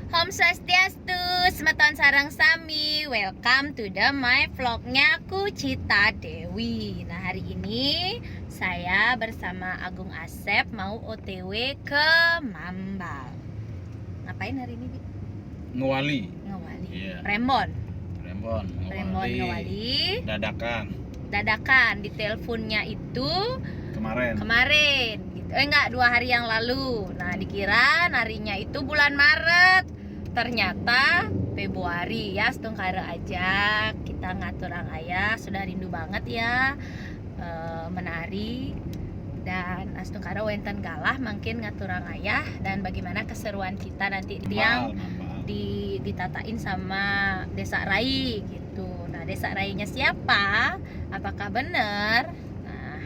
Om Swastiastu, Semeton Sarang Sami. Welcome to the my vlognya Kucita Dewi. Nah, hari ini saya bersama Agung Asep mau OTW ke Mambal. Ngapain hari ini, Bi? Ngewali. Ngewali. Iya. Rembon, Ngewali. Dadakan di teleponnya itu kemarin gitu. Enggak, 2 hari yang lalu. Nah, dikira harinya itu bulan Maret, ternyata Februari. Ya setengkara aja kita ngatur ang ayah. Sudah rindu banget ya menari. Dan astungkara wenten galah makin ngaturang ayah. Dan bagaimana keseruan kita nanti yang ditatain sama Desa Rai gitu. Nah, Desa Rainya siapa? Apakah benar? Nah,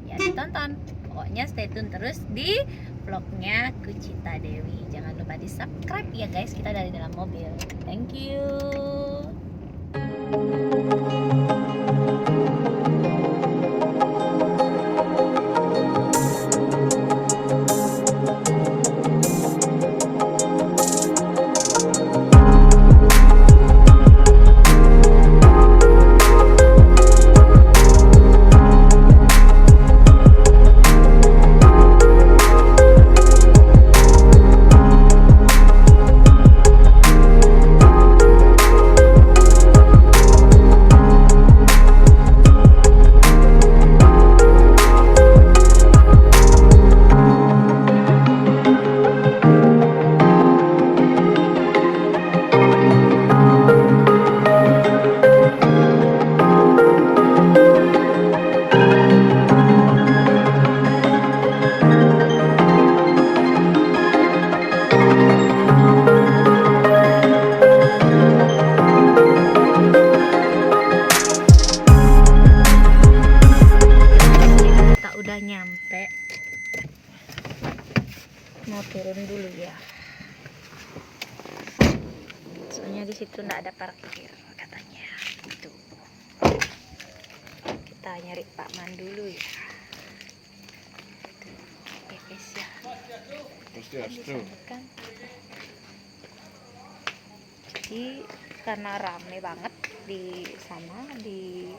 ya ditonton. Pokoknya stay tune terus di vlognya Kucita Dewi. Jangan lupa di subscribe ya guys. Kita dari dalam mobil. Thank you. Udah nyampe, mau turun dulu ya, soalnya di situ nggak ada parkir katanya. Itu kita nyari Pak Man dulu ya. Oke guys ya, kan? Jadi karena rame banget di sana, di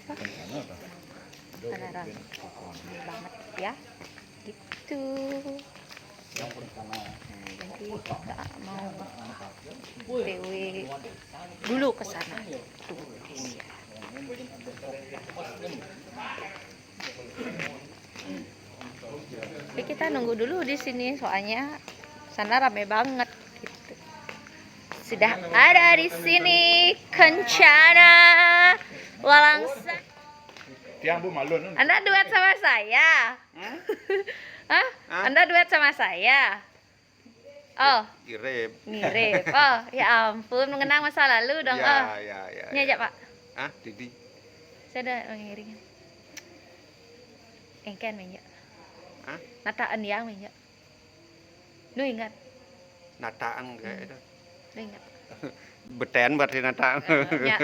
apa? Karena rame banget ya gitu. Nah, jadi kita mau TW dulu ke sana tuh guys ya. Tapi kita nunggu dulu di sini soalnya sana rame banget gitu. Sudah ada di sini Kencana Walangsa. Tiang Bu Malun. Anda duet sama saya? Hah? Anda duet sama saya? Oh, ngirim. Oh, ya ampun, mengenang masa lalu dong. Ya. Ini aja, Pak. Didi. Saya ada mengiringin. Engken menja. Nataan yang menja. Lu ingat? Nataan kayak itu. Lu ingat? Beten berarti nataan. Ya,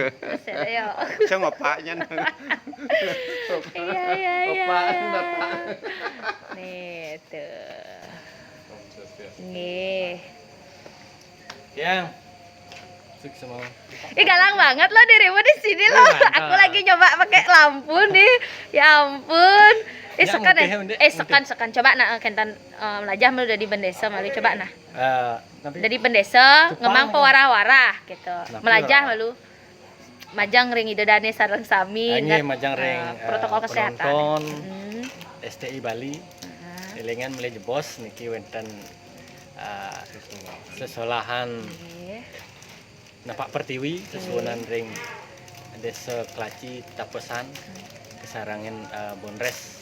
saya ya. Saya ngopaknya. Iya. Opaan nataan. Nih tuh. Nih. Yang sukses mau. Galang banget lo dirimu di sini lo. Aku lagi nyoba pakai lampu nih. Ya ampun. Sekan coba nah kentan melajah udah di bendesa malu coba nah. Dari bendesa ngemang pewara-wara gitu. Melajah malu. Majang ring idodane sareng sami ingat majang ring protokol kesehatan. STI Bali. Elengan mulai jebos niki wenten sesolahan Napak Pertiwi sesuunan ring Desa Klaci Tapesan kesarangan Bonres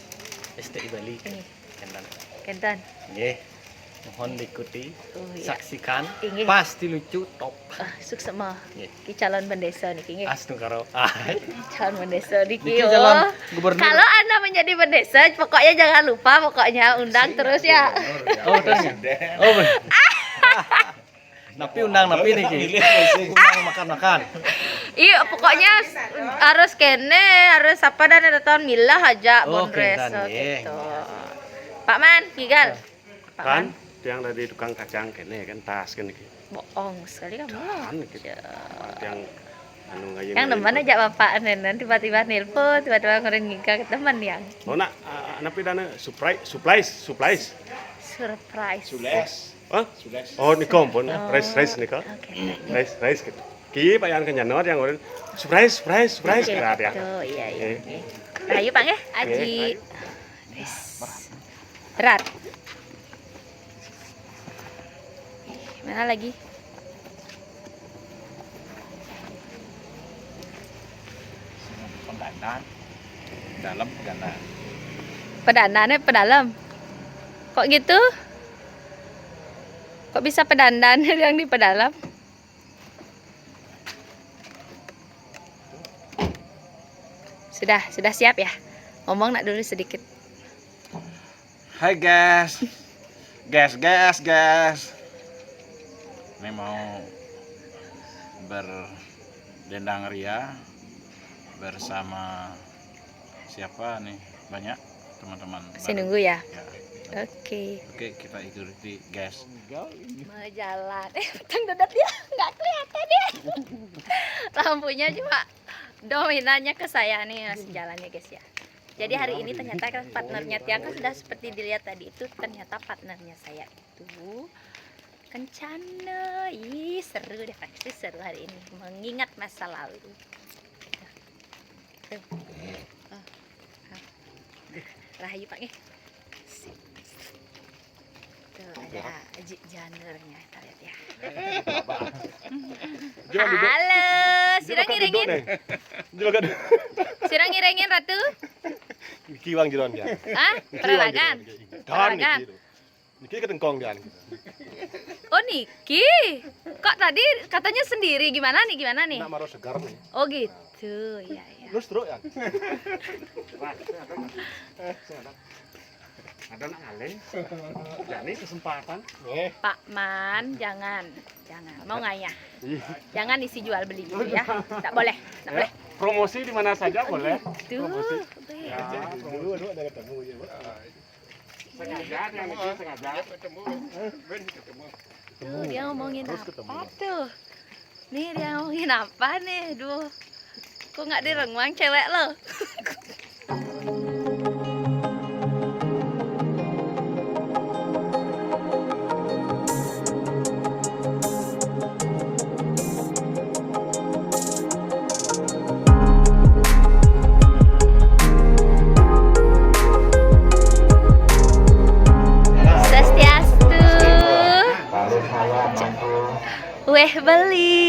STI Bali Kentan. Nggih. Mohon diikuti, saksikan. Pasti lucu top. Sukses mah. Ki calon bendesa niki nggih. Astungkaro. Calon bendesa niki. Gubernur. Kalau Anda menjadi bendesa, pokoknya jangan lupa undang terus ya. Oh, Napi undang napi niki. Undang makan-makan. Iya, pokoknya harus kene, harus apa dan ada tahun milah aja Bonres gitu. Pak Man, tinggal. Pak Man. Tiang dari tukang kacang kene kan tas kan iki. Bohong sekali kamu. Kan iki. Ya. Tiang anu ngayen. Yang teman aja bapak nenen tiba-tiba nelpon, tiba-tiba ngeren ngika ke teman yang Oh nak anak pidana supplies. surprise. Sules. Hah? Sules. Oh nikom pun rice nika. Oke. Rice gitu. Ki payan kenyanot yang orang surprise. Oke, Berat ya. tuh, iya. Oke. Oke. Rayu Pak ya, Aji. Oke, Wis. Berat. Mana lagi? Pendanaan. Dalam gana. Pedandannya pedalam. Kok gitu? Kok bisa pedandan yang di pedalam? Sudah siap ya? Ngomong nak dulu sedikit. Hai guys. Guys. Ini mau berdendang ria bersama siapa nih? Banyak teman-teman. Masih baru. nunggu ya? Ya. Oke. Oke, kita ikuti guys. Mau jalan. Petang dadat ya, nggak kelihatan ya. Lampunya cuma dominannya ke saya nih masih jalannya guys ya. Jadi hari ini ternyata kan partnernya Tiang kan sudah seperti dilihat tadi itu ternyata partnernya saya itu kencana. Ih, seru deh pasti seru hari ini mengingat masa lalu. Tuh. Rahayu Pak nih. Tuh ada Aji Janernya, kita lihat ya. Halo, sirang ngirengin. Sirang ngirengin Ratu? Kiwang jiron dia. Hah? Peralagan? Peralagan? Niki ketengkong dia. Oh Niki, kok tadi katanya sendiri gimana nih? Nak maro segar nih. Oh gitu, ya. Terus terus ya. Ada nak ngale. Jadi kesempatan. Pak Man, jangan, mau ngayah. Jangan isi jual beli gitu ya, tak boleh. Promosi di mana saja boleh. Tuh, Dulu ada ketemu ya. Sengaja ketemu. tuh dia ngomongin apa tuh? Nih dia ngomongin apa nih? Duh, kok nggak direngwang cewek lo? Weh beli.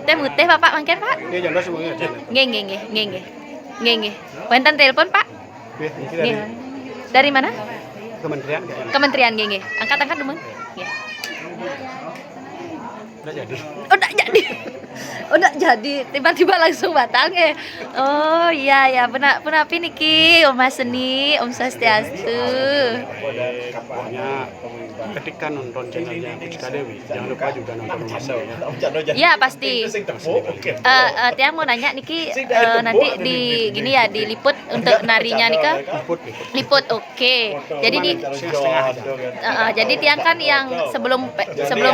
Teh mutih Bapak mangken Pak? Ini janda semuanya aja. Nggih. Wonten telepon Pak? Nggih. Dari mana? Kementerian. Kementerian nggih. Angkat dulu. Nggih. Udah jadi. Tiba-tiba langsung batang ya. Oh iya benar niki Om Seni, Om Swastiastu. Pokoknya ketika nonton channelnya Pucika Dewi, jangan lupa juga nonton Mas. Iya pasti. Tiang mau nanya niki nanti diliput untuk narinya nika. Liput, oke. Jadi jadi Tiang kan yang sebelum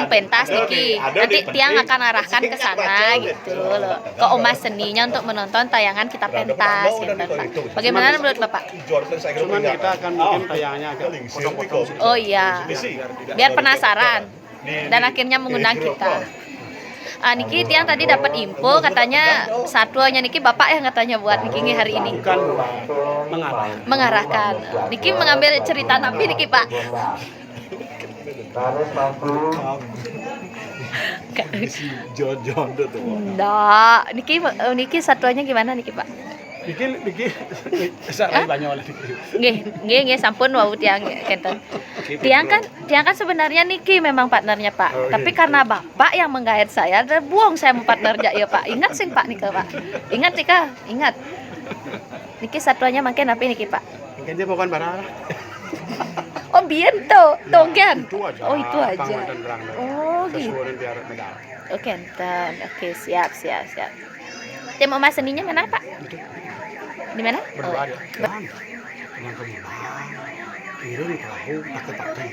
pentas niki. Nanti Tiang akan arahkan ke sana gitu loh. Ke Omas Seninya untuk menonton tayangan kita pentas gitu Pak. Bagaimana menurut Bapak? Cuman kita akan bikin tayangannya agak potong-potong. Oh iya. Biar penasaran dan akhirnya mengundang kita. Niki Tiang tadi dapat info katanya satuannya Niki Bapak yang katanya buat Niki hari ini. Bukan Mengarahkan. Niki mengambil cerita tapi Niki Pak. Nggak. Niki satuannya gimana Niki Pak? Niki sarai banyak oleh Nggih, sampun wau Tiang kenten. Tiang kan sebenarnya Niki memang partnernya Pak. Tapi karena Bapak yang menggait saya, dan buang saya mau partner ya Pak. Ingat sih Pak Nika Pak. Ingat. Niki satuannya makin apa Niki Pak? Mungkin dia bukan barang. Oh biento, togen. Oh itu aja. Oh gitu. Biar medal. Oke, oke siap. Tim Omas Seninya mana Pak? Di mana? Berdua ada. kirim tahu pakai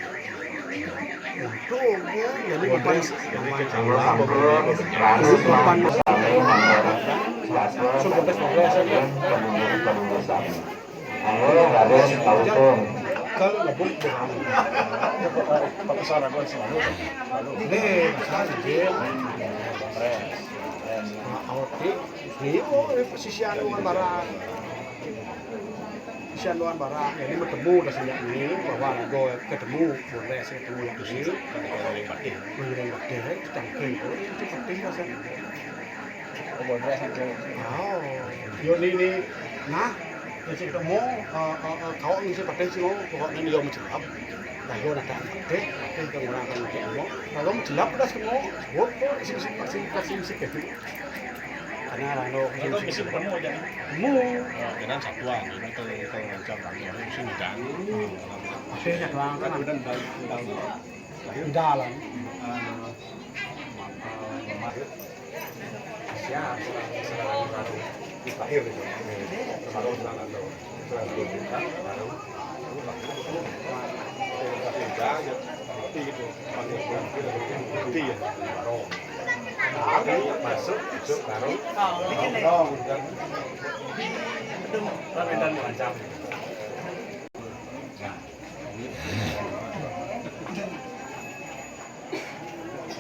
untuk jadi beban kalau lebih pakai gue selalu ini posisi anuan barang Sianuan barang ini bertemu dengan ini bahwa ada ketemu boleh saya ketemu yang ini mengenai waktu cangkir itu penting rasanya boleh sampai yo ini nah jadi ketemu kau ini sih penting sih mau pokoknya dia menjelap nah yo nak teh kita menggunakan itu kalau menjelap udah semua foto isi itu karena lalu itu bisa ketemu aja dengan satuan ini kalau jam lagi sini dan hasilnya doang kan di dalam siap baru dipakai itu baru jalan baru masuk baru tapi dan macam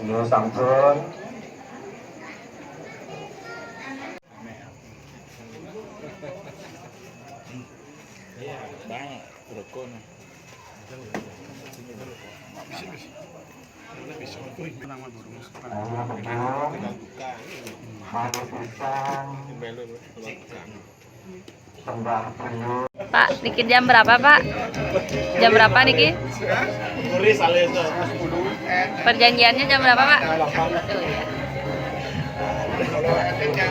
Nur Samsun Iya, bang, rukun. Pak, niki jam berapa Pak? Jam berapa niki? Perjanjiannya jam berapa Pak? Tuh ya.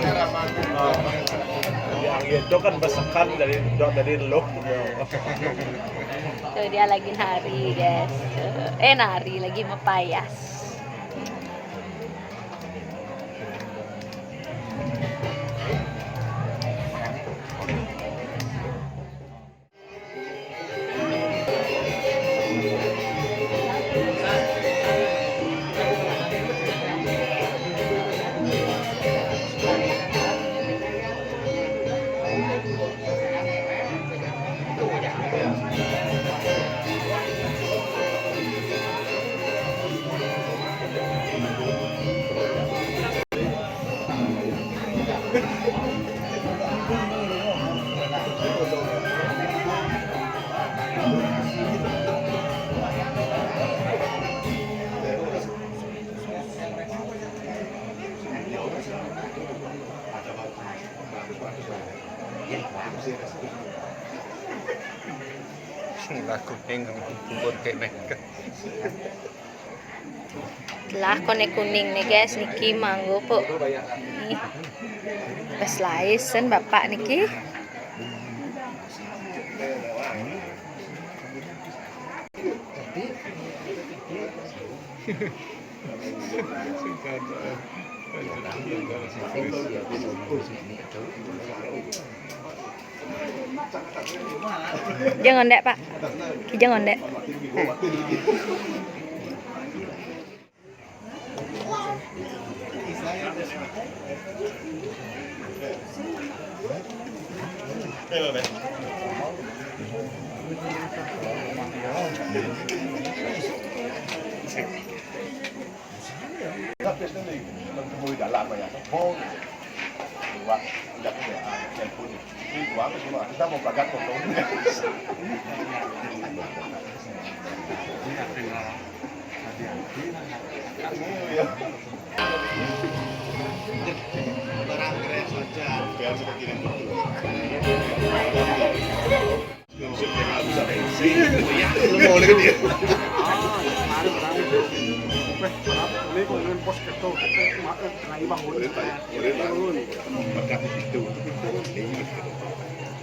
yang itu kan besekan dari loh. Tuh dia lagi nari guys. Nari lagi mepayas. Lah kuning nih guys, niki manggo po. Nih. Bes laisen bapak niki. Jangan dek Pak, jangan dek. Menemui dalam banyak oh dua tidak punya yang punya ini dua semua kita mau bagat foto barang keren saja biar sudah kirim foto mau lagi dia ini kalau pos keto naik bangun itu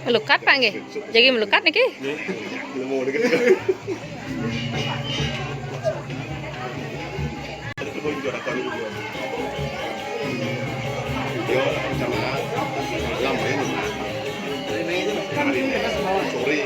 Melukat Pak nggih? Jadi melukat niki? mau lagi sore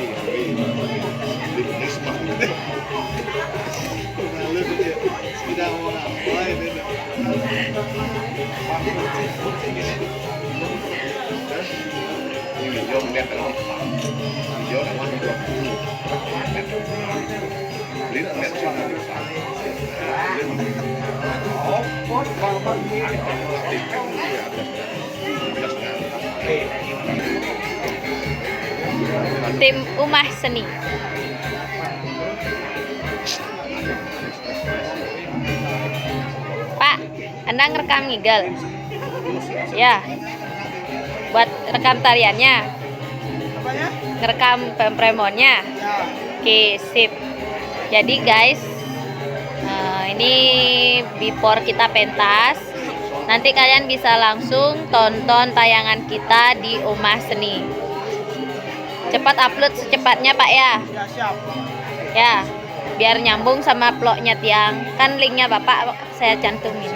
Tim Umah Seni. Pak, Anda ngerekam ngigel? Ya. Buat rekam tariannya? Ngerekam pempremonnya? Oke, sip. Jadi guys, ini before kita pentas. Nanti kalian bisa langsung tonton tayangan kita di Umah Seni. Cepat upload secepatnya Pak ya. Ya, biar nyambung sama vlognya Tiang. Kan linknya Bapak saya cantumin.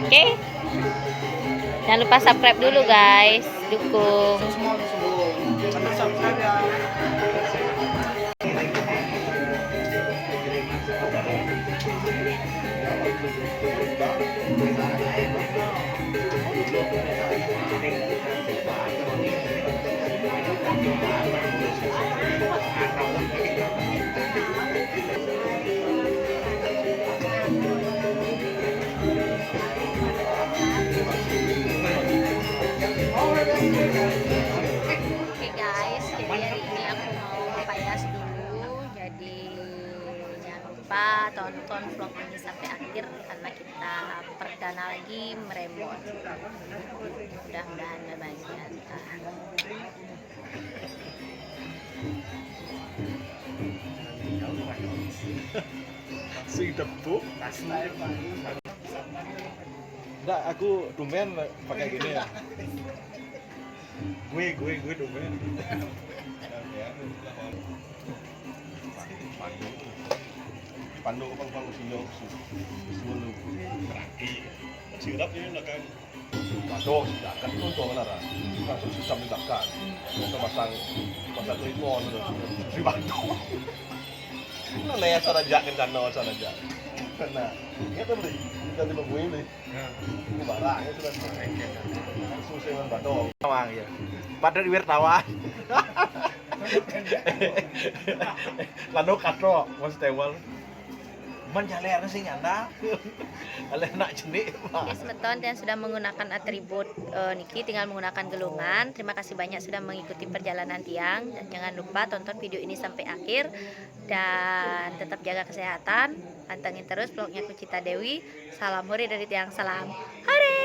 Oke? Jangan lupa subscribe dulu guys. Dukung. Oke guys, jadi hari ini aku mau payas dulu. Jadi jangan lupa tonton vlog ini sampai akhir karena kita perdana lagi meremon. Mudah-mudahan berbahagia. Sing tepuk. Enggak, aku tumben pakai gini ya. Gue tumben. Pandu pang usiyo sulu berarti sirap ini kan batok sidakan itu tuh benar langsung sistem sidakan kita pasang telepon si batok nah ya sarajak kan sarajak karena dia tuh beli kita di gue beli barangnya sudah susah dengan batok tawang ya pada di wartawan lalu katro mas tewal menjalir sih nyanda oleh nak jenik Oke semeton yang sudah menggunakan atribut Niki tinggal menggunakan gelungan. Terima kasih banyak sudah mengikuti perjalanan Tiang dan jangan lupa tonton video ini sampai akhir dan tetap jaga kesehatan. Pantengin terus vlognya Kucita Dewi. Salam hore dari Tiang, salam hore.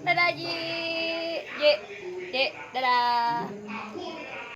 Dadah Ji. Dadah.